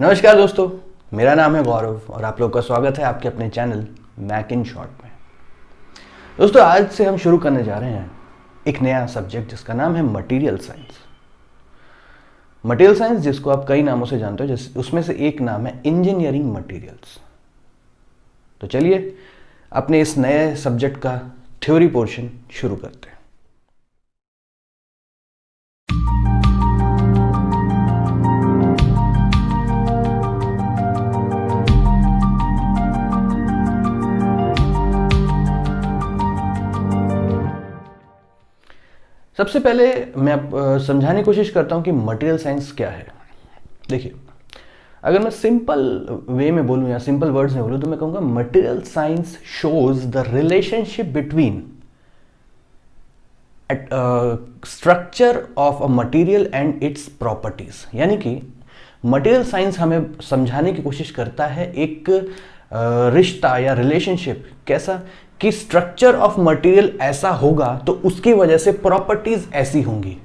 नमस्कार दोस्तों, मेरा नाम है गौरव और आप लोग का स्वागत है आपके अपने चैनल मैक इन शॉर्ट में। दोस्तों, आज से हम शुरू करने जा रहे हैं एक नया सब्जेक्ट जिसका नाम है मटेरियल साइंस। मटेरियल साइंस जिसको आप कई नामों से जानते हो, जैसे उसमें से एक नाम है इंजीनियरिंग मटेरियल्स। तो चलिए अपने इस नए सब्जेक्ट का थ्योरी पोर्शन शुरू करते हैं। सबसे पहले मैं समझाने की कोशिश करता हूं कि मटेरियल साइंस क्या है। देखिए, अगर मैं सिंपल वे में बोलूं या सिंपल वर्ड्स में बोलूं तो मैं कहूंगा material science shows the relationship between structure of a material and its properties. यानी कि मटेरियल साइंस हमें समझाने की कोशिश करता है एक रिश्ता या रिलेशनशिप, कैसा कि स्ट्रक्चर ऑफ मटेरियल ऐसा होगा तो उसकी वजह से प्रॉपर्टीज ऐसी होंगी।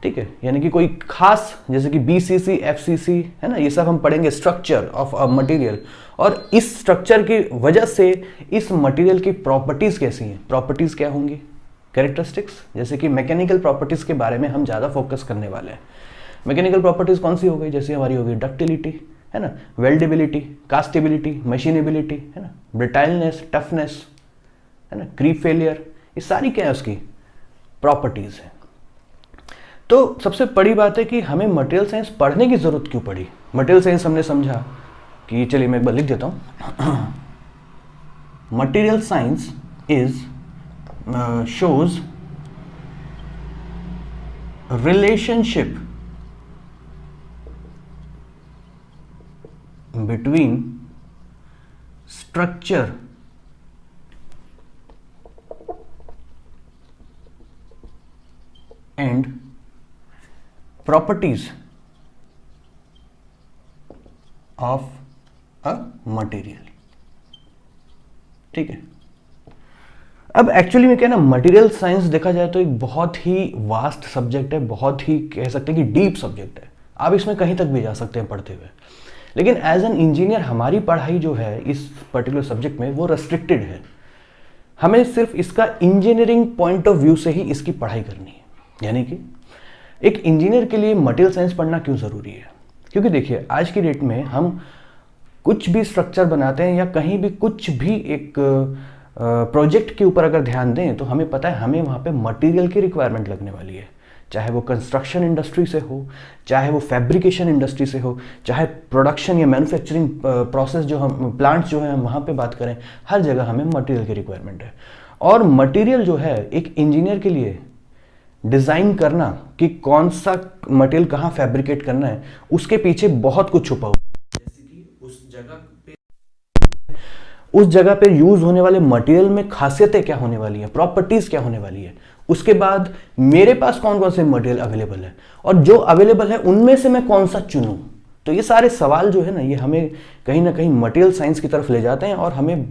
ठीक है, यानी कि कोई खास, जैसे कि बीसीसी, एफसीसी है ना, ये सब हम पढ़ेंगे स्ट्रक्चर ऑफ अ मटेरियल, और इस स्ट्रक्चर की वजह से इस मटेरियल की प्रॉपर्टीज कैसी हैं। प्रॉपर्टीज क्या होंगी? कैरेक्टरिस्टिक्स। जैसे कि मैकेनिकल प्रॉपर्टीज के बारे में हम ज़्यादा फोकस करने वाले हैं। मैकेनिकल प्रॉपर्टीज कौन सी हो गई? जैसे हमारी होगी डक्टिलिटी, है ना, वेल्डेबिलिटी, कास्टेबिलिटी, मशीनेबिलिटी, है ना, ब्रिटाइलनेस, टफनेस, है ना, क्रीप फेलियर, ये सारी क्या है उसकी प्रॉपर्टीज है। तो सबसे बड़ी बात है कि हमें मटेरियल साइंस पढ़ने की जरूरत क्यों पड़ी। मटेरियल साइंस हमने समझा कि, चलिए मैं एक बार लिख देता हूं, material science is shows relationship between structure and properties of a material। ठीक है, अब एक्चुअली में क्या ना, मटेरियल साइंस देखा जाए तो एक बहुत ही वास्ट सब्जेक्ट है, बहुत ही कह सकते हैं कि डीप सब्जेक्ट है। आप इसमें कहीं तक भी जा सकते हैं पढ़ते हुए, लेकिन एज एन इंजीनियर हमारी पढ़ाई जो है इस पर्टिकुलर सब्जेक्ट में वो रेस्ट्रिक्टेड है। हमें सिर्फ इसका इंजीनियरिंग पॉइंट ऑफ व्यू से ही इसकी पढ़ाई करनी है। यानी कि एक इंजीनियर के लिए मटेरियल साइंस पढ़ना क्यों ज़रूरी है? क्योंकि देखिए, आज की डेट में हम कुछ भी स्ट्रक्चर बनाते हैं या कहीं भी कुछ भी एक प्रोजेक्ट के ऊपर अगर ध्यान दें तो हमें पता है हमें वहाँ पे मटेरियल की रिक्वायरमेंट लगने वाली है। चाहे वो कंस्ट्रक्शन इंडस्ट्री से हो, चाहे वो फैब्रिकेशन इंडस्ट्री से हो, चाहे प्रोडक्शन या मैन्युफैक्चरिंग प्रोसेस जो हम प्लांट्स जो है हम वहाँ पे बात करें, हर जगह हमें मटेरियल की रिक्वायरमेंट है। और मटेरियल जो है एक इंजीनियर के लिए डिज़ाइन करना कि कौन सा मटेरियल कहाँ फैब्रिकेट करना है, उसके पीछे बहुत कुछ छुपा हुआ है। जैसे कि उस जगह पे यूज होने वाले मटेरियल में खासियतें क्या होने वाली है, प्रॉपर्टीज क्या होने वाली है, उसके बाद मेरे पास कौन कौन से मटेरियल अवेलेबल है और जो अवेलेबल है उनमें से मैं कौन सा चुनूं। तो ये सारे सवाल जो है ना, ये हमें कहीं ना कहीं मटेरियल साइंस की तरफ ले जाते हैं और हमें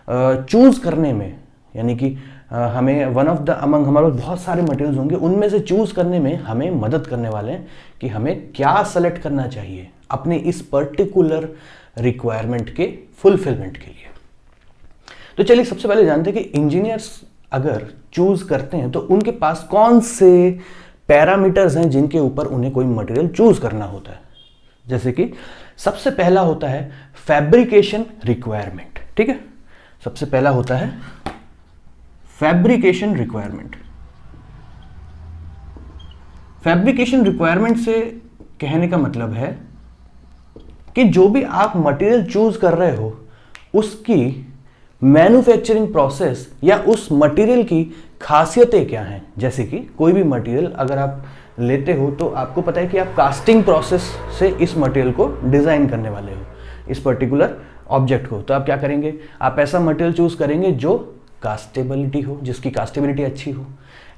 चूज करने में, यानी कि हमें वन ऑफ द अमंग, हमारे पास बहुत सारे मटेरियल्स होंगे, उनमें से चूज करने में हमें मदद करने वाले हैं कि हमें क्या सेलेक्ट करना चाहिए अपने इस पर्टिकुलर रिक्वायरमेंट के फुलफिलमेंट के लिए। तो चलिए सबसे पहले जानते हैं कि इंजीनियर्स अगर चूज करते हैं तो उनके पास कौन से पैरामीटर्स हैं जिनके ऊपर उन्हें कोई मटेरियल चूज करना होता है। जैसे कि सबसे पहला होता है फैब्रिकेशन रिक्वायरमेंट। ठीक है, सबसे पहला होता है फैब्रिकेशन रिक्वायरमेंट। फैब्रिकेशन रिक्वायरमेंट से कहने का मतलब है कि जो भी आप मटेरियल चूज कर रहे हो उसकी मैन्युफैक्चरिंग प्रोसेस या उस मटेरियल की खासियतें क्या हैं। जैसे कि कोई भी मटेरियल अगर आप लेते हो तो आपको पता है कि आप कास्टिंग प्रोसेस से इस मटेरियल को डिज़ाइन करने वाले हो, इस पर्टिकुलर ऑब्जेक्ट को। तो आप क्या करेंगे, आप ऐसा मटेरियल चूज करेंगे जो कास्टेबिलिटी हो, जिसकी कास्टेबिलिटी अच्छी हो,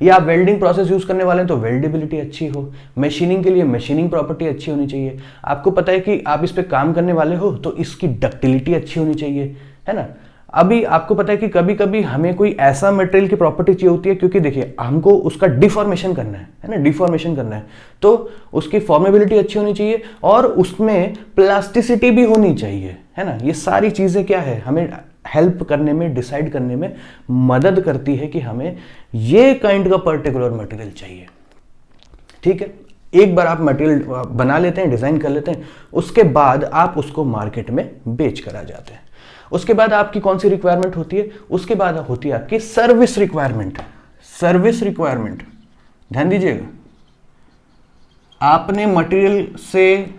या आप वेल्डिंग प्रोसेस यूज करने वाले हैं तो वेल्डेबिलिटी अच्छी हो, मशीनिंग के लिए मशीनिंग प्रॉपर्टी अच्छी होनी चाहिए। आपको पता है कि आप इस पे काम करने वाले हो तो इसकी डक्टिलिटी अच्छी होनी चाहिए, है ना। अभी आपको पता है कि कभी कभी हमें कोई ऐसा मटेरियल की प्रॉपर्टी चाहिए होती है, क्योंकि देखिए हमको उसका डिफॉर्मेशन करना है ना, डिफॉर्मेशन करना है, तो उसकी फॉर्मेबिलिटी अच्छी होनी चाहिए और उसमें प्लास्टिसिटी भी होनी चाहिए, है ना। ये सारी चीज़ें क्या है, हमें हेल्प करने में, डिसाइड करने में मदद करती है कि हमें ये काइंड का पर्टिकुलर मटेरियल चाहिए। ठीक है, एक बार आप मटेरियल बना लेते हैं, डिज़ाइन कर लेते हैं, उसके बाद आप उसको मार्केट में बेच कर आ जाते हैं। उसके बाद आपकी कौन सी रिक्वायरमेंट होती है, उसके बाद होती है आपकी सर्विस रिक्वायरमेंट। सर्विस रिक्वायरमेंट, ध्यान दीजिएगा, आपने मटेरियल से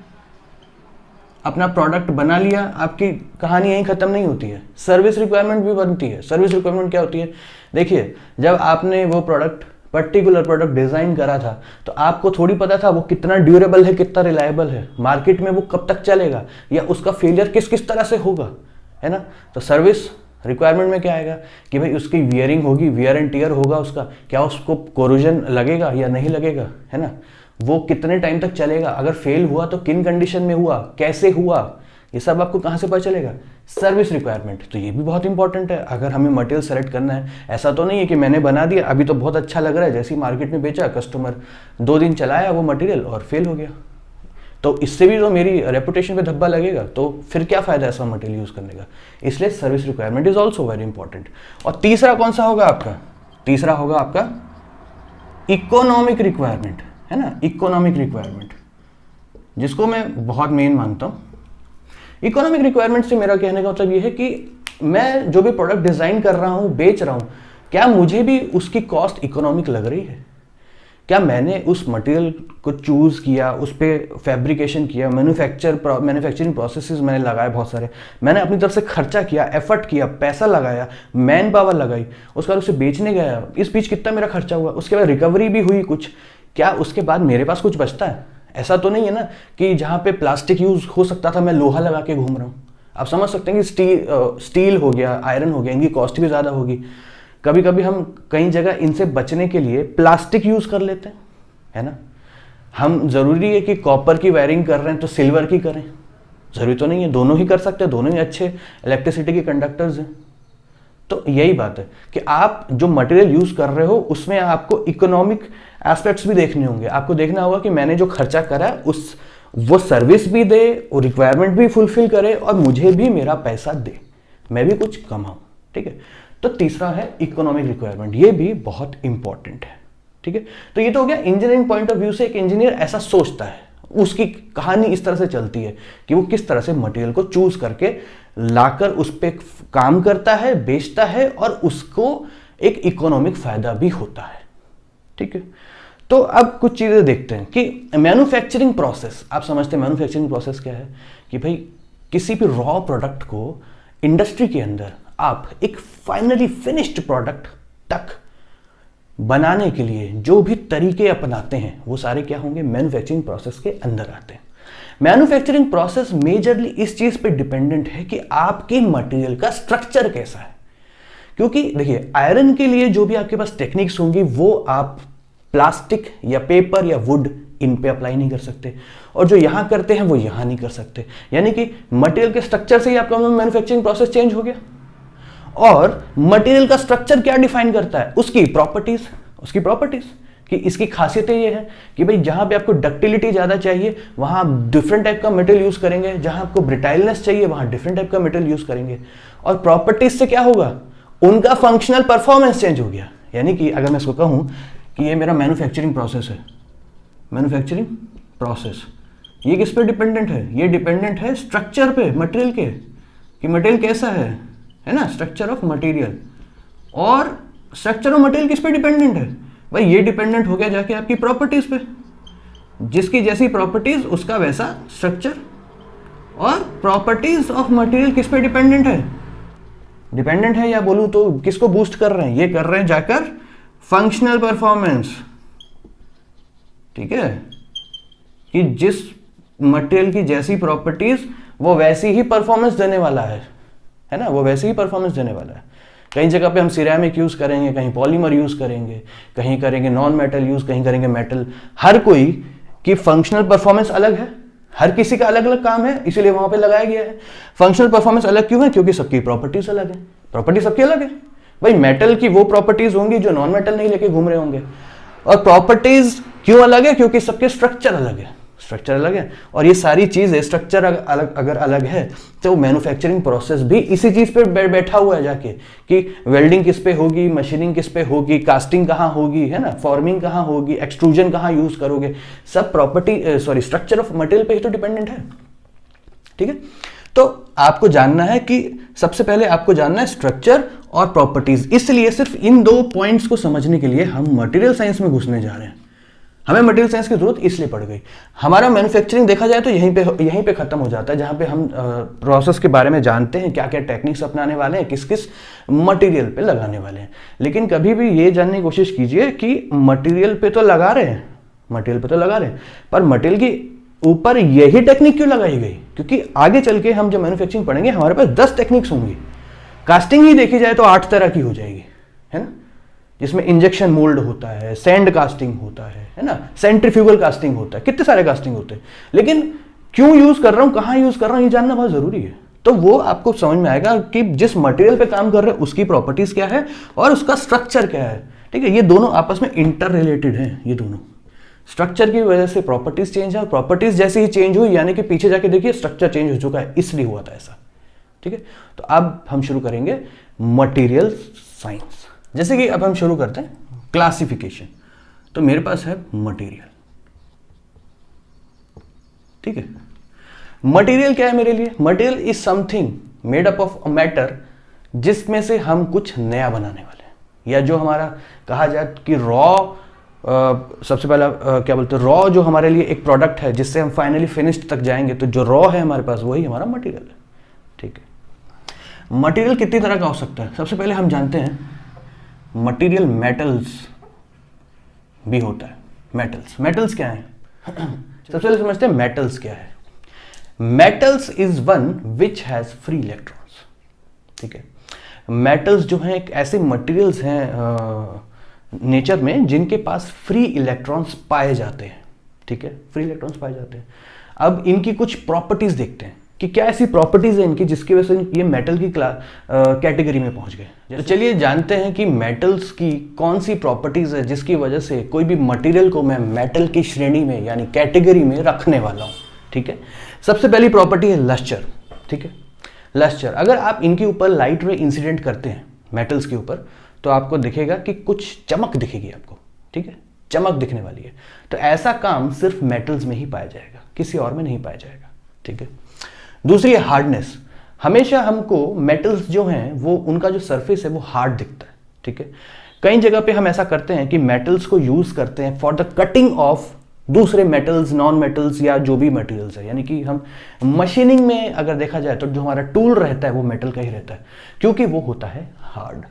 अपना प्रोडक्ट बना लिया, आपकी कहानी यहीं खत्म नहीं होती है, सर्विस रिक्वायरमेंट भी बनती है। सर्विस रिक्वायरमेंट क्या होती है, देखिए जब आपने वो पर्टिकुलर प्रोडक्ट डिजाइन करा था, तो आपको थोड़ी पता था वो कितना ड्यूरेबल है, कितना रिलायबल है, मार्केट में वो कब तक चलेगा, या उसका फेलियर किस किस तरह से होगा, है ना। तो सर्विस रिक्वायरमेंट में क्या आएगा कि भाई उसकी वियरिंग होगी, वियर एंड टियर होगा उसका, क्या उसको कोरोजन लगेगा या नहीं लगेगा, है ना, वो कितने टाइम तक चलेगा, अगर फेल हुआ तो किन कंडीशन में हुआ, कैसे हुआ, ये सब आपको कहाँ से पता चलेगा, सर्विस रिक्वायरमेंट। तो ये भी बहुत इंपॉर्टेंट है अगर हमें मटेरियल सेलेक्ट करना है। ऐसा तो नहीं है कि मैंने बना दिया, अभी तो बहुत अच्छा लग रहा है, जैसे ही मार्केट में बेचा, कस्टमर 2 दिन चलाया वो मटेरियल और फेल हो गया, तो इससे भी तो मेरी रेपुटेशन पे धब्बा लगेगा, तो फिर क्या फायदा ऐसा मटेरियल यूज करने का। इसलिए service requirement is also very important. और तीसरा कौन सा होगा आपका, तीसरा होगा आपका इकोनॉमिक रिक्वायरमेंट, है ना, इकोनॉमिक रिक्वायरमेंट, जिसको मैं बहुत मेन मानता हूँ। इकोनॉमिक रिक्वायरमेंट से मेरा कहने का मतलब ये है कि मैं जो भी प्रोडक्ट डिजाइन कर रहा हूँ, बेच रहा हूँ, क्या मुझे भी उसकी कॉस्ट इकोनॉमिक लग रही है, क्या मैंने उस मटेरियल को चूज़ किया, उस पर फैब्रिकेशन किया, मैन्युफैक्चरिंग प्रोसेसेस मैंने लगाए बहुत सारे, मैंने अपनी तरफ से खर्चा किया, एफर्ट किया, पैसा लगाया, मैन पावर लगाई, उसके बाद उसे बेचने गया, इस बीच कितना मेरा खर्चा हुआ, उसके बाद रिकवरी भी हुई कुछ, क्या उसके बाद मेरे पास कुछ बचता है। ऐसा तो नहीं है ना कि जहाँ पे प्लास्टिक यूज हो सकता था मैं लोहा लगा के घूम रहा हूँ। आप समझ सकते हैं कि स्टील हो गया, आयरन हो गया, इनकी कॉस्ट भी ज़्यादा होगी। कभी कभी हम कई जगह इनसे बचने के लिए प्लास्टिक यूज कर लेते हैं, है ना। हम जरूरी है कि कॉपर की वायरिंग कर रहे हैं तो सिल्वर की करें, जरूरी तो नहीं है, दोनों ही कर सकते हैं, दोनों ही अच्छे इलेक्ट्रिसिटी के कंडक्टर्स हैं। तो यही बात है कि आप जो मटेरियल यूज कर रहे हो उसमें आपको इकोनॉमिक एस्पेक्ट्स भी देखने होंगे। आपको देखना होगा कि मैंने जो खर्चा करा उस वो सर्विस भी दे, वो रिक्वायरमेंट भी फुलफिल करे और मुझे भी मेरा पैसा दे, मैं भी कुछ कमाऊं। ठीक है, तो तीसरा है इकोनॉमिक रिक्वायरमेंट, ये भी बहुत इंपॉर्टेंट है। ठीक है, तो ये तो हो गया इंजीनियरिंग पॉइंट ऑफ व्यू से, एक इंजीनियर ऐसा सोचता है, उसकी कहानी इस तरह से चलती है कि वो किस तरह से मटेरियल को चूज करके लाकर उस पर काम करता है, बेचता है और उसको एक इकोनॉमिक फायदा भी होता है। ठीक है, तो अब कुछ चीजें देखते हैं कि मैन्युफैक्चरिंग प्रोसेस, आप समझते हैं मैन्युफैक्चरिंग प्रोसेस क्या है कि भाई किसी भी रॉ प्रोडक्ट को इंडस्ट्री के अंदर आप एक फाइनली फिनिश्ड प्रोडक्ट तक बनाने के लिए जो भी तरीके अपनाते हैं वो सारे क्या होंगे, मैन्युफैक्चरिंग प्रोसेस के अंदर आते हैं। मैन्युफैक्चरिंग प्रोसेस मेजरली इस चीज पे डिपेंडेंट है कि आपके मटेरियल का स्ट्रक्चर कैसा है। क्योंकि देखिए आयरन के लिए जो भी आपके पास टेक्निक्स होंगी वो आप प्लास्टिक या पेपर या वुड इन पे अप्लाई नहीं कर सकते, और जो यहां करते हैं वो यहां नहीं कर सकते। यानी कि मटेरियल के स्ट्रक्चर से ही आपका मैन्युफैक्चरिंग प्रोसेस चेंज हो गया। और मटेरियल का स्ट्रक्चर क्या डिफाइन करता है, उसकी प्रॉपर्टीज कि इसकी खासियतें ये हैं कि भाई जहां पे आपको डक्टिलिटी ज्यादा चाहिए वहां आप डिफरेंट टाइप का मटेरियल यूज करेंगे, जहां आपको ब्रिटाइलनेस चाहिए वहां डिफरेंट टाइप का मटेरियल यूज करेंगे। और प्रॉपर्टीज से क्या होगा, उनका फंक्शनल परफॉर्मेंस चेंज हो गया। यानी कि अगर मैं इसको कहूं कि ये मेरा मैन्युफैक्चरिंग प्रोसेस है, मैन्युफैक्चरिंग प्रोसेस ये किस पे डिपेंडेंट है, ये डिपेंडेंट है स्ट्रक्चर पे मटेरियल के, कि मटेरियल कैसा है ना, स्ट्रक्चर ऑफ मटेरियल। और स्ट्रक्चर ऑफ मटेरियल किस पे डिपेंडेंट है भाई, ये डिपेंडेंट हो गया जाके आपकी प्रॉपर्टीज पे, जिसकी जैसी प्रॉपर्टीज उसका वैसा स्ट्रक्चर। और प्रॉपर्टीज ऑफ मटेरियल किस पे डिपेंडेंट है या बोलूं तो किसको बूस्ट कर रहे हैं, ये कर रहे हैं जाकर फंक्शनल परफॉर्मेंस। ठीक है, कि जिस मटेरियल की जैसी प्रॉपर्टीज वो वैसी ही परफॉर्मेंस देने वाला है ना, वो वैसे ही परफॉर्मेंस देने वाला है। कहीं जगह पे हम सिरेमिक यूज करेंगे, कहीं पॉलीमर यूज करेंगे, कहीं करेंगे नॉन मेटल यूज, कहीं करेंगे मेटल। हर कोई की फंक्शनल परफॉर्मेंस अलग है, हर किसी का अलग अलग काम है, इसीलिए वहां पे लगाया गया है। फंक्शनल परफॉर्मेंस अलग क्यों है, क्योंकि सबकी प्रॉपर्टीज अलग है। प्रॉपर्टी सबकी अलग है भाई। मेटल की वो प्रॉपर्टीज होंगी जो नॉन मेटल नहीं लेके घूम रहे होंगे। और प्रॉपर्टीज क्यों अलग है? क्योंकि सबके स्ट्रक्चर अलग है, स्ट्रक्चर अलग है। और ये सारी चीजें स्ट्रक्चर अगर अलग है तो मैन्युफैक्चरिंग प्रोसेस भी इसी चीज पे बैठा हुआ है जाके, कि वेल्डिंग किस पे होगी, मशीनिंग किस पे होगी, कास्टिंग कहाँ होगी, है ना, फॉर्मिंग कहाँ होगी, एक्सट्रूजन कहाँ यूज करोगे, सब प्रॉपर्टी स्ट्रक्चर ऑफ मटेरियल पे ही तो डिपेंडेंट है। ठीक है, तो आपको जानना है कि सबसे पहले आपको जानना है स्ट्रक्चर और प्रॉपर्टीज। इसलिए सिर्फ इन 2 पॉइंट्स को समझने के लिए हम मटेरियल साइंस में घुसने जा रहे हैं। हमें मटेरियल साइंस की जरूरत इसलिए पड़ गई। हमारा मैन्युफैक्चरिंग देखा जाए तो यहीं पे खत्म हो जाता है, जहां पे हम प्रोसेस के बारे में जानते हैं, क्या क्या टेक्निक्स अपनाने वाले हैं, किस किस मटेरियल पे लगाने वाले हैं। लेकिन कभी भी ये जानने की कोशिश कीजिए कि मटेरियल पे तो लगा रहे हैं, मटेरियल पे तो लगा रहे हैं, पर मटेरियल की ऊपर यही टेक्निक क्यों लगाई गई? क्योंकि आगे चल के हम जब मैन्युफैक्चरिंग पढ़ेंगे हमारे पास 10 टेक्निक्स होंगी। कास्टिंग ही देखी जाए तो 8 तरह की हो जाएगी, है ना, जिसमें इंजेक्शन मोल्ड होता है, सैंड कास्टिंग होता है ना, सेंट्रीफ्यूगल कास्टिंग होता है, कितने सारे कास्टिंग होते हैं। लेकिन क्यों यूज कर रहा हूं, कहां यूज कर रहा हूं, ये जानना बहुत जरूरी है। तो वो आपको समझ में आएगा कि जिस मटेरियल पे काम कर रहे हैं उसकी प्रॉपर्टीज क्या है और उसका स्ट्रक्चर क्या है। ठीक है, ये दोनों आपस में इंटर रिलेटेड है। ये दोनों स्ट्रक्चर की वजह से प्रॉपर्टीज चेंज है, और प्रॉपर्टीज जैसे ही चेंज हुई यानी कि पीछे जाके देखिए स्ट्रक्चर चेंज हो चुका है, इसलिए हुआ था ऐसा। ठीक है, तो अब हम शुरू करेंगे मटेरियल साइंस। जैसे कि अब हम शुरू करते हैं क्लासिफिकेशन। तो मेरे पास है मटेरियल। ठीक है, मटेरियल क्या है मेरे लिए? Material is something made up of matter जिसमें से हम कुछ नया बनाने वाले हैं, या जो हमारा कहा जाए कि रॉ सबसे पहला क्या बोलते हैं, रॉ जो हमारे लिए एक प्रोडक्ट है जिससे हम फाइनली फिनिश्ड तक जाएंगे, तो जो रॉ है हमारे पास वही हमारा मटेरियल है। ठीक है, मटेरियल कितनी तरह का हो सकता है? सबसे पहले हम जानते हैं मटेरियल मेटल्स भी होता है। मेटल्स क्या है? सबसे पहले समझते हैं मेटल्स क्या है। Metals is one which has free electrons. ठीक है, मेटल्स जो हैं एक ऐसे मटेरियल्स हैं नेचर में जिनके पास फ्री इलेक्ट्रॉन्स पाए जाते हैं। ठीक है, फ्री इलेक्ट्रॉन्स पाए जाते हैं। अब इनकी कुछ प्रॉपर्टीज देखते हैं कि क्या ऐसी प्रॉपर्टीज है इनकी जिसकी वजह से ये मेटल की कैटेगरी में पहुंच गए। तो चलिए जानते हैं कि मेटल्स की कौन सी प्रॉपर्टीज है जिसकी वजह से कोई भी मटेरियल को मैं मेटल की श्रेणी में यानी कैटेगरी में रखने वाला हूं। ठीक है, सबसे पहली प्रॉपर्टी है लस्टर। ठीक है, लस्टर, अगर आप इनके ऊपर लाइट रे इंसिडेंट करते हैं मेटल्स के ऊपर तो आपको दिखेगा कि कुछ चमक दिखेगी आपको। ठीक है, चमक दिखने वाली है। तो ऐसा काम सिर्फ मेटल्स में ही पाया जाएगा, किसी और में नहीं पाया जाएगा। ठीक है, दूसरी है हार्डनेस। हमेशा हमको मेटल्स जो हैं वो उनका जो सरफेस है वो हार्ड दिखता है। ठीक है, कई जगह पे हम ऐसा करते हैं कि मेटल्स को यूज करते हैं फॉर द कटिंग ऑफ दूसरे मेटल्स, नॉन मेटल्स या जो भी मटेरियल्स है। यानी कि हम मशीनिंग में अगर देखा जाए तो जो हमारा टूल रहता है वो मेटल का ही रहता है क्योंकि वो होता है हार्ड।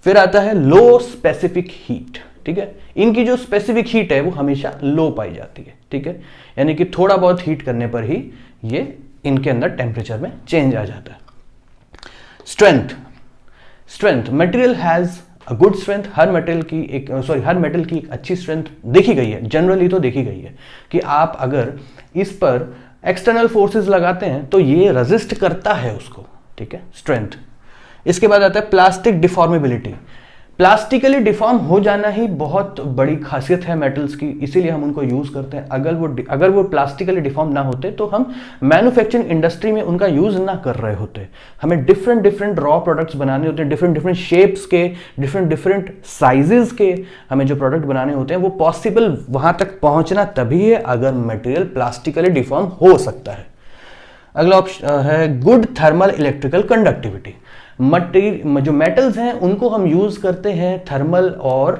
फिर आता है लो स्पेसिफिक हीट। ठीक है, इनकी जो स्पेसिफिक हीट है वो हमेशा लो पाई जाती है। ठीक है, यानी कि थोड़ा बहुत हीट करने पर ही ये इनके अंदर टेम्परेचर में चेंज आ जाता है। Strength, material has a good strength. Her metal की एक अच्छी स्ट्रेंथ देखी गई है, जनरली तो देखी गई है कि आप अगर इस पर एक्सटर्नल फोर्सेस लगाते हैं तो ये रेजिस्ट करता है उसको। ठीक है, स्ट्रेंथ। इसके बाद आता है प्लास्टिक डिफॉर्मेबिलिटी। प्लास्टिकली डिफॉर्म हो जाना ही बहुत बड़ी खासियत है मेटल्स की, इसीलिए हम उनको यूज करते हैं। अगर वो प्लास्टिकली डिफॉर्म ना होते तो हम मैन्युफैक्चरिंग इंडस्ट्री में उनका यूज ना कर रहे होते। हमें डिफरेंट रॉ प्रोडक्ट्स बनाने होते हैं, डिफरेंट शेप्स के, डिफरेंट साइजेस के हमें जो प्रोडक्ट बनाने होते हैं वो पॉसिबल वहां तक पहुंचना तभी है अगर मटेरियल प्लास्टिकली डिफॉर्म हो सकता है। अगला ऑप्शन है गुड थर्मल इलेक्ट्रिकल कंडक्टिविटी। जो मेटल्स हैं उनको हम यूज करते हैं थर्मल और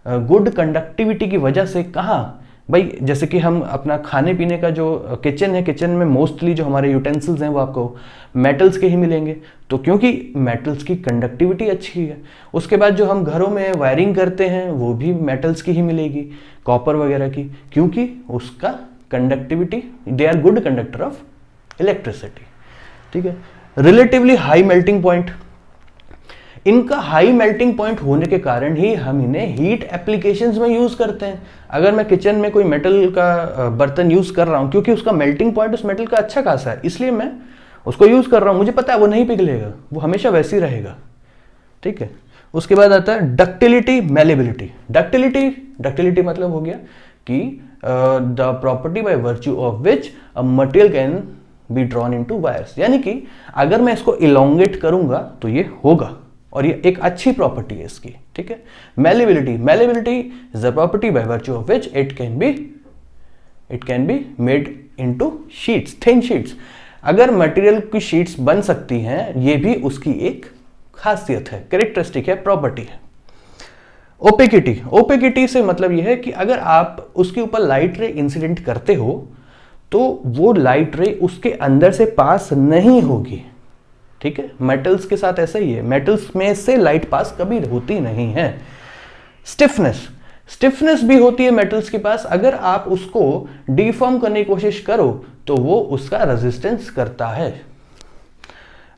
गुड कंडक्टिविटी की वजह से। कहाँ भाई, जैसे कि हम अपना खाने पीने का जो किचन है, किचन में मोस्टली जो हमारे यूटेंसिल्स हैं वो आपको मेटल्स के ही मिलेंगे, तो क्योंकि मेटल्स की कंडक्टिविटी अच्छी है। उसके बाद जो हम घरों में वायरिंग करते हैं वो भी मेटल्स की ही मिलेगी, कॉपर वगैरह की, क्योंकि उसका conductivity, they are good conductor of electricity. ठीक है, रिलेटिवली हाई मेल्टिंग पॉइंट। इनका हाई मेल्टिंग पॉइंट होने के कारण ही हम इन्हें हीट एप्लीकेशंस में यूज करते हैं। अगर मैं किचन में कोई मेटल का बर्तन यूज कर रहा हूं क्योंकि उसका मेल्टिंग पॉइंट उस मेटल का अच्छा खासा है, इसलिए मैं उसको यूज कर रहा हूं, मुझे पता है वो नहीं पिघलेगा, वो हमेशा वैसे ही रहेगा, ठीक है। उसके बाद आता है डक्टिलिटी, मैलेबिलिटी। डक्टिलिटी मतलब हो गया कि the property by virtue of which a material can be drawn into wires, यानी कि अगर मैं इसको इलोंगेट करूंगा तो ये होगा, और ये एक अच्छी प्रॉपर्टी है इसकी, ठीक है। Malleability is the property by virtue of which it can be made into sheets, thin sheets. अगर मटेरियल की शीट्स बन सकती हैं, ये भी उसकी एक खासियत है, कैरेक्टरिस्टिक है, प्रॉपर्टी है। ओपेकिटी से मतलब यह है कि अगर आप उसके ऊपर लाइट रे इंसिडेंट करते हो तो वो लाइट रे उसके अंदर से पास नहीं होगी, ठीक है। मेटल्स के साथ ऐसा ही है, मेटल्स में से लाइट पास कभी होती नहीं है। स्टिफनेस भी होती है मेटल्स के पास, अगर आप उसको डिफॉर्म करने की कोशिश करो तो वो उसका रेजिस्टेंस करता है।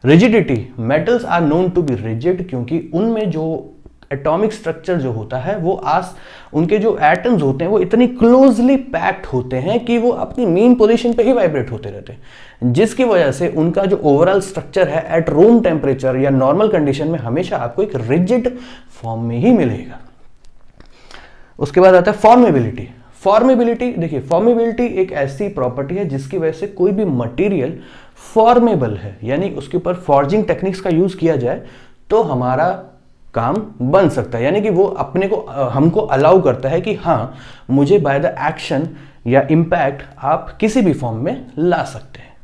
Rigidity, metals are known to be rigid, क्योंकि उनमें जो एटॉमिक स्ट्रक्चर जो होता है वो उनके जो एटम्स होते हैं वो इतनी क्लोजली पैक्ड होते हैं कि वो अपनी मेन पोजीशन पे ही वाइब्रेट होते रहते हैं, जिसकी वजह से उनका जो ओवरऑल स्ट्रक्चर है एट रूम टेम्परेचर या नॉर्मल कंडीशन में हमेशा आपको एक रिजिड फॉर्म में ही मिलेगा। उसके बाद आता है फॉर्मेबिलिटी। देखिए, फॉर्मेबिलिटी एक ऐसी प्रॉपर्टी है जिसकी वजह से कोई भी मटेरियल फॉर्मेबल है, यानी उसके ऊपर फॉर्जिंग टेक्निक्स का यूज किया जाए तो हमारा काम बन सकता है, यानी कि वो अपने को हमको अलाउ करता है कि हाँ, मुझे बाय द एक्शन या इंपैक्ट आप किसी भी फॉर्म में ला सकते हैं।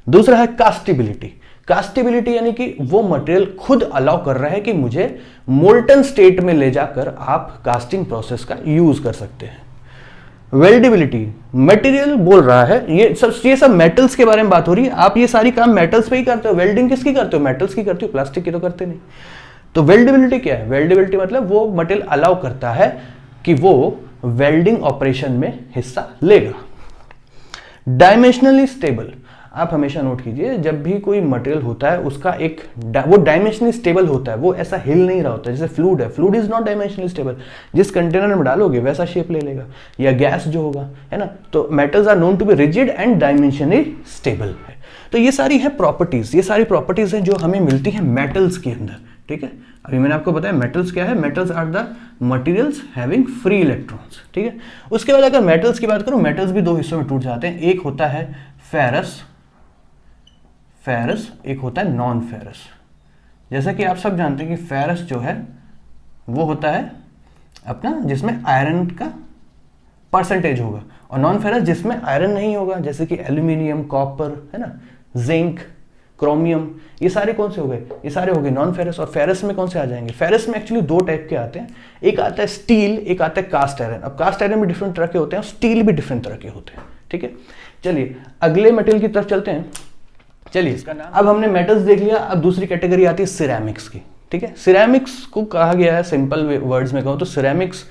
दूसरा है कास्टिबिलिटी, यानी कि वो मटेरियल खुद अलाउ कर रहा है कि मुझे मोल्टन स्टेट में ले जाकर आप कास्टिंग प्रोसेस का यूज कर सकते हैं। वेल्डेबिलिटी, मटेरियल बोल रहा है, ये सब मेटल्स के बारे में बात हो रही है, आप ये सारी काम मेटल्स पे ही करते हो, वेल्डिंग किसकी करते हो, मेटल्स की करते हो, प्लास्टिक की तो करते नहीं। तो वेल्डेबिलिटी क्या है, वेल्डेबिलिटी मतलब वो मटेरियल अलाउ करता है कि वो वेल्डिंग ऑपरेशन में हिस्सा लेगा। डायमेंशनली स्टेबल, आप हमेशा नोट कीजिए जब भी कोई मटेरियल होता है उसका वो डायमेंशनली स्टेबल होता है, वो ऐसा हिल नहीं रहा होता है। जैसे फ्लूइड है, fluid is not dimensionally stable, जिस कंटेनर में डालोगे वैसा शेप ले लेगा, या गैस जो होगा, है ना। तो metals are known to be rigid and dimensionally stable है। तो ये सारी है प्रॉपर्टीज, ये सारी प्रॉपर्टीज हैं जो हमें मिलती है मेटल्स के अंदर, ठीक है। अभी मैंने आपको बताया मेटल्स क्या है, metals are the materials having free electrons, ठीक है। उसके बाद अगर मेटल्स की बात करूं, मेटल्स भी दो हिस्सों में टूट जाते हैं, एक होता है फेरस, एक होता है नॉन फेरस। जैसा कि आप सब जानते हैं कि फेरस जो है वो होता है अपना जिसमें आयरन का परसेंटेज होगा, और नॉन फेरस जिसमें आयरन नहीं होगा, जैसे कि एल्यूमिनियम, कॉपर, है ना, जिंक, क्रोमियम, ये सारे कौन से हो गए, ये सारे हो गए नॉन फेरस। और फेरस में कौन से आ जाएंगे, फेरस में एक्चुअली दो टाइप के आते हैं, एक आता है स्टील, एक आता है कास्ट आयरन। अब कास्ट आयरन भी डिफरेंट तरह के होते हैं, स्टील भी डिफरेंट तरह के होते हैं, ठीक है। चलिए अगले मेटल की तरफ चलते हैं। चलिए इसका नाम, अब हमने मेटल्स देख लिया, अब दूसरी कैटेगरी आती है सिरेमिक्स की, ठीक है। सिरेमिक्स को कहा गया है, सिंपल वर्ड्स में कहूँ तो ceramics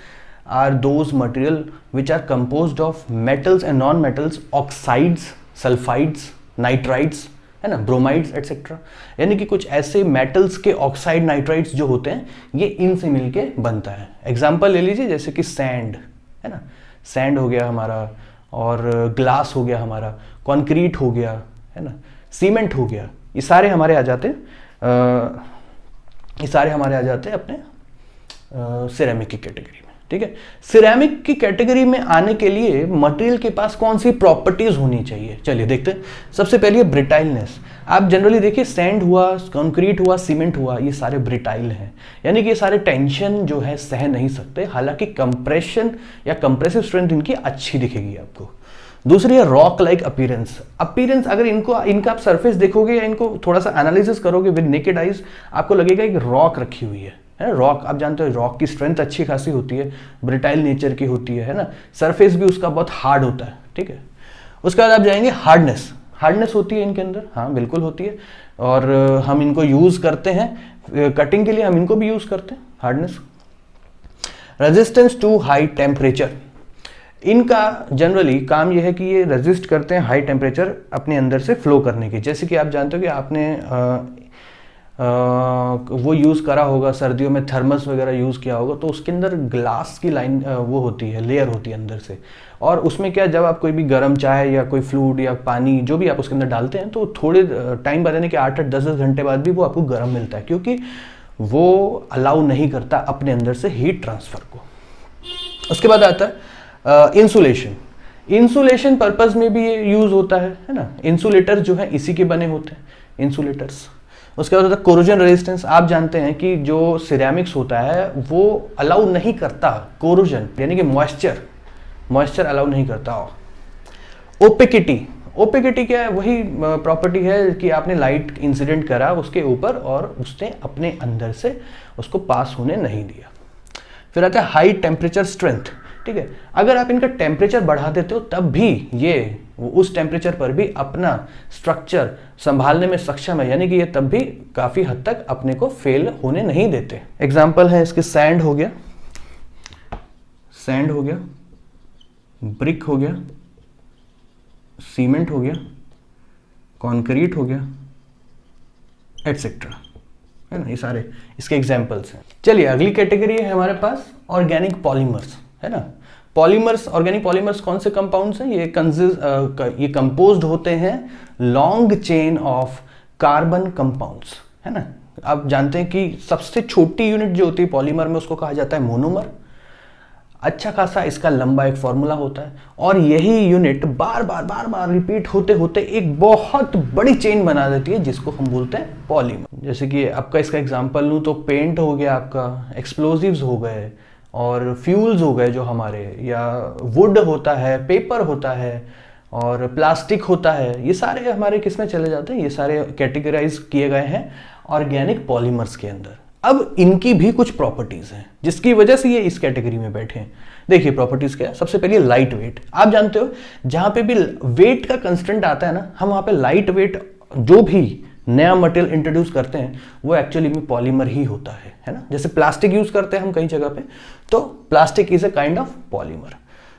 are those material which are composed of metals and non metals, oxides, sulphides, nitrides, है ना, ब्रोमाइड्स एटसेट्रा। यानी कि कुछ ऐसे मेटल्स के ऑक्साइड, नाइट्राइड्स जो होते हैं ये इनसे मिलके बनता है। एग्जांपल ले लीजिए, जैसे कि सैंड, है ना, सैंड हो गया हमारा, और ग्लास हो गया हमारा, कंक्रीट हो गया, है ना, सीमेंट हो गया, ये सारे हमारे आ जाते हैं, अपने सिरेमिक की कैटेगरी में, ठीक है। सिरेमिक की कैटेगरी में आने के लिए मटेरियल के पास कौन सी प्रॉपर्टीज होनी चाहिए, चलिए देखते हैं। सबसे पहले ब्रिटाइलनेस। आप जनरली देखिए सैंड हुआ, कंक्रीट हुआ, सीमेंट हुआ, ये सारे ब्रिटाइल हैं, यानी कि ये सारे टेंशन जो है सह नहीं सकते, हालांकि कंप्रेशन या कंप्रेसिव स्ट्रेंथ इनकी अच्छी दिखेगी आपको। दूसरी है रॉक लाइक अपीयरेंस। अगर इनका आप सरफेस देखोगे या इनको थोड़ा सा एनालिसिस करोगे विद नेकेड आइज, आपको लगेगा एक रॉक रखी हुई है। रॉक आप जानते हो रॉक की स्ट्रेंथ अच्छी खासी होती है, ब्रिटाइल नेचर की होती है ना, सरफेस भी उसका बहुत हार्ड होता है, ठीक है। उसके बाद आप जाएंगे हार्डनेस होती है इनके अंदर, हाँ बिल्कुल होती है, और हम इनको यूज करते हैं कटिंग के लिए, हम इनको भी यूज करते हैं hardness. Resistance to high temperature, इनका जनरली काम यह है कि ये रेजिस्ट करते हैं हाई टेम्परेचर अपने अंदर से फ्लो करने की। जैसे कि आप जानते हो कि आपने वो यूज़ करा होगा, सर्दियों में थर्मस वगैरह यूज़ किया होगा, तो उसके अंदर ग्लास की लाइन वो होती है, लेयर होती है अंदर से। और उसमें क्या, जब आप कोई भी गर्म चाय या कोई फ्लूइड या पानी जो भी आप उसके अंदर डालते हैं, तो थोड़े टाइम बाद यानी कि 8-8 10-10 घंटे बाद भी वो आपको गर्म मिलता है, क्योंकि वो अलाउ नहीं करता अपने अंदर से हीट ट्रांसफ़र को। उसके बाद आता है इंसुलेशन। इंसुलेशन पर्पज़ में भी ये यूज़ होता है ना। इंसुलेटर जो है इसी के बने होते हैं, इंसुलेटर्स। उसके बाद होता है कोरोजन रेजिस्टेंस। आप जानते हैं कि जो सिरेमिक्स होता है वो अलाउ नहीं करता कोरोजन, यानी कि मॉइस्चर अलाउ नहीं करता। ओपेकिटी, ओपेकिटी क्या है, वही प्रॉपर्टी है कि आपने लाइट इंसिडेंट करा उसके ऊपर और उसने अपने अंदर से उसको पास होने नहीं दिया। फिर आता है हाई टेम्परेचर स्ट्रेंथ। ठीक है, अगर आप इनका टेम्परेचर बढ़ा देते हो तब भी ये उस टेम्परेचर पर भी अपना स्ट्रक्चर संभालने में सक्षम है, यानी कि ये तब भी काफ़ी हद तक अपने को फेल होने नहीं देते। एग्जाम्पल है इसके सैंड हो गया, ब्रिक हो गया, सीमेंट हो गया, कंक्रीट हो गया, एटसेट्रा, है ना। ये सारे इसके एग्जाम्पल्स हैं। चलिए अगली कैटेगरी है हमारे पास ऑर्गेनिक पॉलीमर्स, है ना। पॉलीमर्स, ऑर्गेनिक पॉलीमर्स कौन से कंपाउंड्स हैं? ये कंपोज्ड होते हैं long chain of carbon compounds, है ना। आप जानते हैं कि सबसे छोटी यूनिट जो होती है पॉलीमर में उसको कहा जाता है मोनोमर। अच्छा खासा इसका लंबा एक फॉर्मूला होता है और यही यूनिट बार बार रिपीट होते होते एक बहुत बड़ी चेन बना देती है जिसको हम बोलते हैं पॉलीमर। जैसे कि आपका इसका एग्जांपल लूँ तो पेंट हो गया, आपका एक्सप्लोजिव्स हो गए और फ्यूल्स हो गए जो हमारे, या वुड होता है, पेपर होता है और प्लास्टिक होता है। ये सारे हमारे किस में चले जाते हैं? ये सारे कैटेगराइज किए गए हैं ऑर्गेनिक पॉलीमर्स के अंदर। अब इनकी भी कुछ प्रॉपर्टीज हैं जिसकी वजह से ये इस कैटेगरी में बैठे हैं। देखिए प्रॉपर्टीज क्या है। सबसे पहले लाइट वेट। आप जानते हो जहां पे भी वेट का कंस्टेंट आता है ना, हम वहां पे लाइट वेट जो भी नया मटेरियल इंट्रोड्यूस करते हैं वो एक्चुअली में पॉलीमर ही होता है ना। जैसे प्लास्टिक यूज करते हैं हम कई जगह पे, तो plastic is a kind of polymer.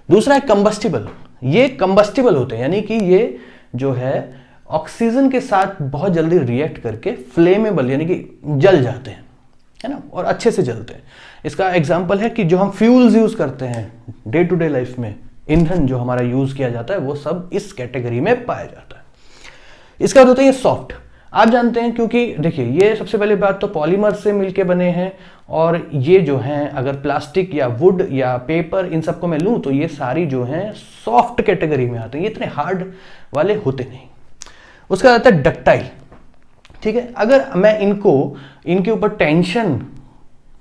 दूसरा है कंबस्टिबल। ये कंबस्टिबल होते हैं, यानी कि ये जो है ऑक्सीजन के साथ बहुत जल्दी रिएक्ट करके फ्लेमेबल यानी कि जल जाते हैं, है ना, और अच्छे से जलते हैं। इसका एग्जाम्पल है कि जो हम फ्यूल्स यूज करते हैं डे टू डे लाइफ में, ईंधन जो हमारा यूज किया जाता है वो सब इस कैटेगरी में पाया जाता है। इसका होता है ये सॉफ्ट। आप जानते हैं क्योंकि देखिए ये सबसे पहली बात तो पॉलीमर से मिलके बने हैं, और ये जो हैं अगर प्लास्टिक या वुड या पेपर इन सबको मैं लूँ तो ये सारी जो हैं सॉफ्ट कैटेगरी में आते हैं, ये इतने हार्ड वाले होते नहीं। उसका आता है डक्टाइल। ठीक है, अगर मैं इनके ऊपर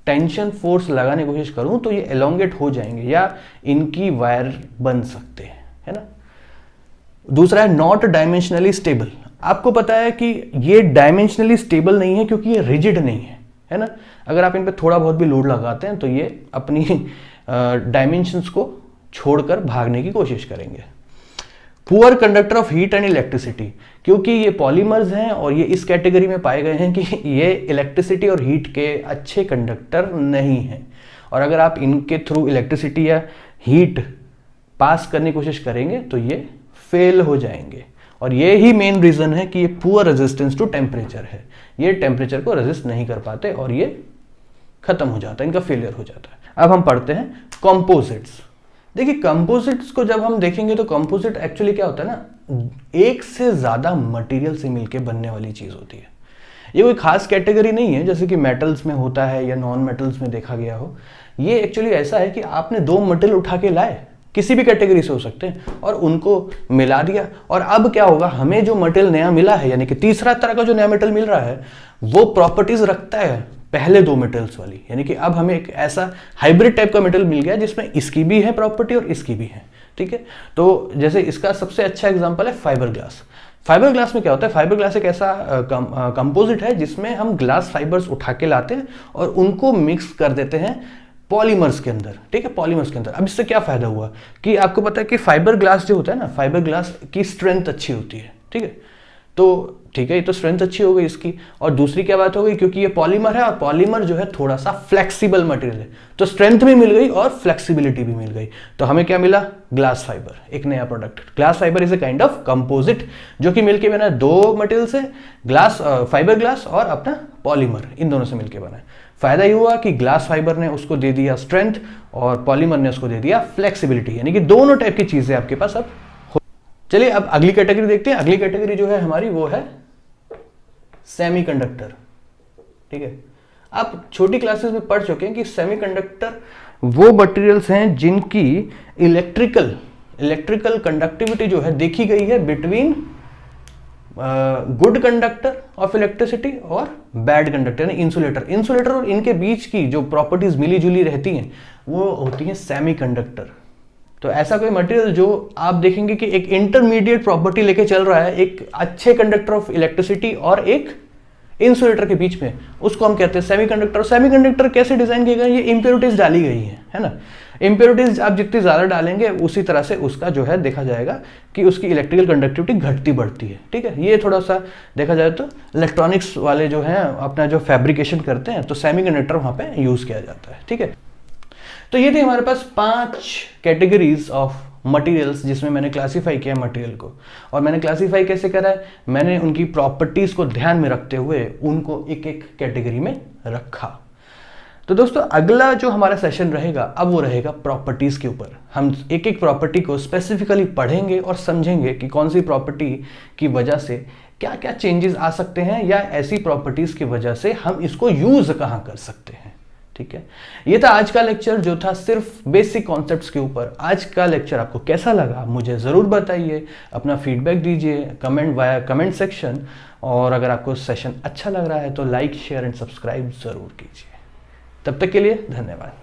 टेंशन फोर्स लगाने की कोशिश करूं तो ये एलोंगेट हो जाएंगे या इनकी वायर बन सकते हैं, है ना। दूसरा है नॉट डायमेंशनली स्टेबल। आपको पता है कि ये डायमेंशनली स्टेबल नहीं है क्योंकि ये रिजिड नहीं है ना। अगर आप इन पे थोड़ा बहुत भी लोड लगाते हैं तो ये अपनी डायमेंशंस को छोड़कर भागने की कोशिश करेंगे। Poor conductor of heat and electricity, क्योंकि ये पॉलीमर्स हैं और ये इस कैटेगरी में पाए गए हैं कि ये इलेक्ट्रिसिटी और हीट के अच्छे कंडक्टर नहीं हैं, और अगर आप इनके थ्रू इलेक्ट्रिसिटी या हीट पास करने की कोशिश करेंगे तो ये फेल हो जाएंगे। और ये ही मेन रीजन है कि ये पुअर रेजिस्टेंस टू टेम्परेचर है, ये टेम्परेचर को रेजिस्ट नहीं कर पाते और ये खत्म हो जाता है, इनका फेलियर हो जाता है। अब हम पढ़ते हैं कंपोजिट्स। देखिए कंपोजिट्स को जब हम देखेंगे तो कंपोजिट एक्चुअली क्या होता है ना, एक से ज्यादा मटेरियल से मिलकर बनने वाली चीज होती है। ये कोई खास कैटेगरी नहीं है जैसे कि मेटल्स में होता है या नॉन मेटल्स में देखा गया हो। ये एक्चुअली ऐसा है कि आपने दो मटेरियल उठा के लाए, किसी भी कैटेगरी से हो सकते हैं, और उनको मिला दिया, और अब क्या होगा, हमें जो मटेरियल नया मिला है यानी कि तीसरा तरह का जो नया मटेरियल मिल रहा है वो प्रॉपर्टीज रखता है पहले दो मेटल्स वाली, यानी कि अब हमें एक ऐसा हाइब्रिड टाइप का मेटल मिल गया जिसमें इसकी भी है प्रॉपर्टी और इसकी भी है। ठीक है, तो जैसे इसका सबसे अच्छा एग्जांपल है फाइबर ग्लास। फाइबर ग्लास में क्या होता है, फाइबर ग्लास एक ऐसा कंपोजिट है जिसमें हम ग्लास फाइबर्स उठा के लाते हैं और उनको मिक्स कर देते हैं पॉलीमर्स के अंदर। ठीक है, पॉलीमर्स के अंदर। अब इससे क्या फायदा हुआ कि आपको पता है कि फाइबर ग्लास जो होता है ना, फाइबर ग्लास की स्ट्रेंथ अच्छी होती है। ठीक है, तो ठीक है, ये तो स्ट्रेंथ अच्छी हो गई इसकी। और दूसरी क्या बात हो गई, क्योंकि ये पॉलीमर है और पॉलीमर जो है थोड़ा सा फ्लेक्सिबल मटेरियल है, तो स्ट्रेंथ भी मिल गई और फ्लेक्सिबिलिटी भी मिल गई। तो हमें क्या मिला, ग्लास फाइबर, एक नया product. Glass fibre is a kind of composite जो कि मिलके बना दो मटेरियल से, ग्लास फाइबर ग्लास और अपना पॉलीमर, इन दोनों से मिलकर बना है। फायदा ये हुआ कि ग्लास फाइबर ने उसको दे दिया स्ट्रेंथ और पॉलीमर ने उसको दे दिया फ्लेक्सिबिलिटी, यानी कि दोनों टाइप की चीजें आपके पास अब। चलिए अब अगली कैटेगरी देखते हैं। अगली कैटेगरी जो है हमारी वो है सेमीकंडक्टर। ठीक है, आप छोटी क्लासेस में पढ़ चुके हैं कि सेमीकंडक्टर वो मटेरियल्स हैं जिनकी इलेक्ट्रिकल कंडक्टिविटी जो है देखी गई है between good conductor of electricity और बैड कंडक्टर यानी इंसुलेटर और इनके बीच की जो प्रॉपर्टीज मिली जुली रहती हैं वो होती हैं सेमीकंडक्टर। तो ऐसा कोई मटेरियल जो आप देखेंगे कि एक इंटरमीडिएट प्रॉपर्टी लेके चल रहा है एक अच्छे कंडक्टर ऑफ इलेक्ट्रिसिटी और एक इंसुलेटर के बीच में, उसको हम कहते हैं सेमीकंडक्टर। सेमीकंडक्टर कैसे डिजाइन किया गया, ये इंप्योरिटीज डाली गई है ना। इंप्योरिटीज आप जितनी ज्यादा डालेंगे उसी तरह से उसका जो है देखा जाएगा कि उसकी इलेक्ट्रिकल कंडक्टिविटी घटती बढ़ती है। ठीक है, ये थोड़ा सा देखा जाए तो इलेक्ट्रॉनिक्स वाले जो हैं अपना जो फैब्रिकेशन करते हैं तो सेमीकंडक्टर वहां पे यूज किया जाता है। ठीक है, तो ये थी हमारे पास 5 कैटेगरीज ऑफ मटेरियल्स जिसमें मैंने क्लासिफाई किया मटेरियल को। और मैंने क्लासिफाई कैसे करा है, मैंने उनकी प्रॉपर्टीज को ध्यान में रखते हुए उनको एक एक कैटेगरी में रखा। तो दोस्तों अगला जो हमारा सेशन रहेगा अब वो रहेगा प्रॉपर्टीज के ऊपर। हम एक एक प्रॉपर्टी को स्पेसिफिकली पढ़ेंगे और समझेंगे कि कौन सी प्रॉपर्टी की वजह से क्या क्या चेंजेस आ सकते हैं या ऐसी प्रॉपर्टीज की वजह से हम इसको यूज कहाँ कर सकते हैं। ठीक है, ये था आज का लेक्चर जो था सिर्फ बेसिक कॉन्सेप्ट्स के ऊपर। आज का लेक्चर आपको कैसा लगा मुझे ज़रूर बताइए, अपना फीडबैक दीजिए कमेंट वाया कमेंट सेक्शन। और अगर आपको सेशन अच्छा लग रहा है तो लाइक शेयर एंड सब्सक्राइब ज़रूर कीजिए। तब तक के लिए धन्यवाद।